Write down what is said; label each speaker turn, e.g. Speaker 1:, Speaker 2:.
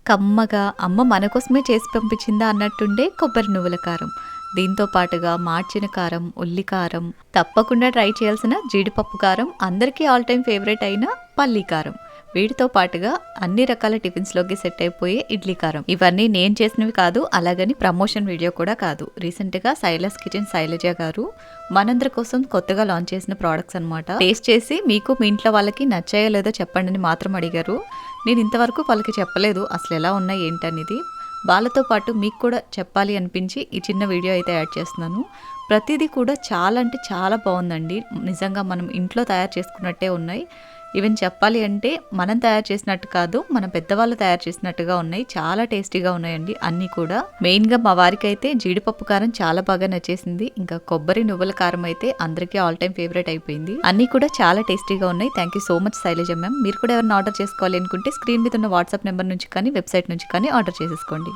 Speaker 1: కమ్మగా అమ్మ మన కోసమే చేసి పంపించిందా అన్నట్టుండే కొబ్బరి నువ్వుల కారం. దీంతో పాటుగా మార్చిన కారం, ఉల్లి కారం, తప్పకుండా ట్రై చేయాల్సిన జీడిపప్పు కారం, అందరికీ ఆల్ టైమ్ ఫేవరెట్ అయిన పల్లీ కారం. వీటితో పాటుగా అన్ని రకాల టిఫిన్స్లోకి సెట్ అయిపోయే ఇడ్లీ కారం. ఇవన్నీ నేను చేసినవి కాదు, అలాగని ప్రమోషన్ వీడియో కూడా కాదు. రీసెంట్గా శైలస్ కిచెన్ శైలజ గారు మనందరి కోసం కొత్తగా లాంచ్ చేసిన ప్రోడక్ట్స్ అనమాట. టేస్ట్ చేసి మీకు మీ ఇంట్లో వాళ్ళకి నచ్చాయో లేదో చెప్పండి అని మాత్రం అడిగారు. నేను ఇంతవరకు వాళ్ళకి చెప్పలేదు అసలు ఎలా ఉన్నాయి ఏంటనేది. వాళ్ళతో పాటు మీకు కూడా చెప్పాలి అనిపించి ఈ చిన్న వీడియో అయితే యాడ్ చేస్తున్నాను. ప్రతిదీ కూడా చాలా అంటే చాలా బాగుందండి. నిజంగా మనం ఇంట్లో తయారు చేసుకున్నట్టే ఉన్నాయి. ఈవెన్ చెప్పాలి అంటే మనం తయారు చేసినట్టు కాదు, మన పెద్దవాళ్ళు తయారు చేసినట్టుగా ఉన్నాయి. చాలా టేస్టీగా ఉన్నాయండి అన్నీ కూడా. మెయిన్గా మా వారికి అయితే జీడిపప్పు కారం చాలా బాగా నచ్చేసింది. ఇంకా కొబ్బరి నువ్వుల కారం అయితే అందరికీ ఆల్ టైమ్ ఫేవరెట్ అయిపోయింది. అన్నీ కూడా చాలా టేస్టీగా ఉన్నాయి. Thank you so much Shailaja ma'am. మీరు కూడా ఎవరైనా ఆర్డర్ చేసుకోవాలి అనుకుంటే స్క్రీన్ మీద ఉన్న వాట్సాప్ నెంబర్ నుంచి కానీ వెబ్సైట్ నుంచి కానీ ఆర్డర్ చేసేసుకోండి.